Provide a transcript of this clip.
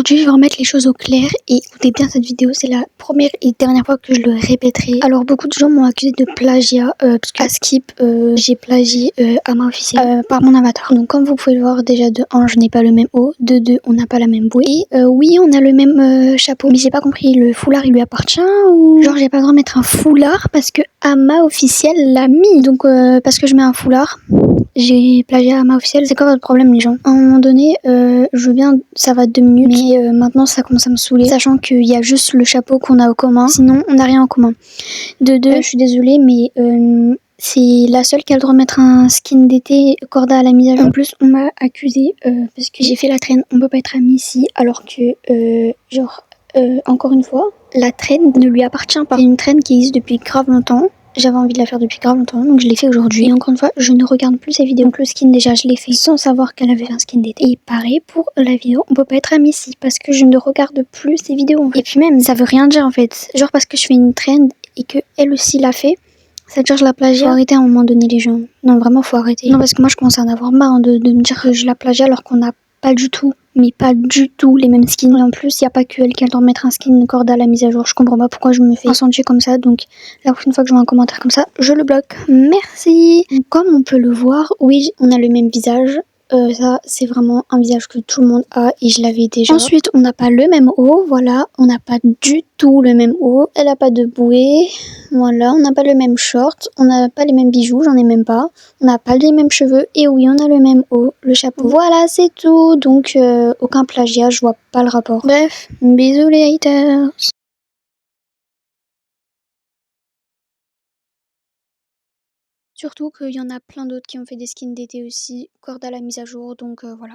Aujourd'hui, je vais remettre les choses au clair et écoutez bien cette vidéo, c'est la première et dernière fois que je le répéterai. Alors, beaucoup de gens m'ont accusé de plagiat parce qu'à Skip, j'ai plagié Ama officiel par mon avatar. Donc, comme vous pouvez le voir, déjà de 1, je n'ai pas le même haut, de 2, on n'a pas la même bouée. Et oui, on a le même chapeau. Mais j'ai pas compris, le foulard il lui appartient ou genre j'ai pas le droit de mettre un foulard parce que Ama officiel l'a mis. Donc, parce que je mets un foulard. J'ai plagié à ma officielle, c'est quoi votre problème les gens? À un moment donné, je veux bien, ça va 2 minutes, mais maintenant ça commence à me saouler, sachant qu'il y a juste le chapeau qu'on a au commun, sinon on n'a rien en commun. De 2, je suis désolée, mais c'est la seule qui a le droit de mettre un skin d'été corda à la mise à jour. En plus, on m'a accusé parce que j'ai fait la traîne, on peut pas être amis ici, alors que, encore une fois, la traîne ne lui appartient pas. C'est une traîne qui existe depuis grave longtemps. J'avais envie de la faire depuis grave longtemps, donc je l'ai fait aujourd'hui. Et encore une fois, je ne regarde plus ces vidéos. Donc le skin, déjà, je l'ai fait sans savoir qu'elle avait un skin d'été. Et pareil pour la vidéo, on peut pas être amis ici parce que je ne regarde plus ces vidéos. En fait. Et puis même, ça veut rien dire en fait. Genre parce que je fais une trend et que elle aussi l'a fait, ça veut dire que je la plagie. Faut arrêter à un moment donné les gens. Non, vraiment, faut arrêter. Non, parce que moi, je commence à en avoir marre de me dire que je la plagie alors qu'on n'a pas du tout. Mais pas du tout les mêmes skins. Et en plus, il n'y a pas que elle qui a le droit de mettre un skin corda à la mise à jour. Je comprends pas pourquoi je me fais incendier comme ça. Donc, la prochaine fois que je vois un commentaire comme ça, je le bloque. Merci. Comme on peut le voir, oui, on a le même visage. Ça, c'est vraiment un visage que tout le monde a et je l'avais déjà. Ensuite, on n'a pas le même haut. Voilà, on n'a pas du tout le même haut. Elle a pas de bouée. Voilà, on n'a pas le même short. On n'a pas les mêmes bijoux, j'en ai même pas. On n'a pas les mêmes cheveux. Et oui, on a le même haut, le chapeau. Voilà, c'est tout. Donc, aucun plagiat, je vois pas le rapport. Bref, bisous les haters. Surtout qu'il y en a plein d'autres qui ont fait des skins d'été aussi, corde à la mise à jour, donc voilà.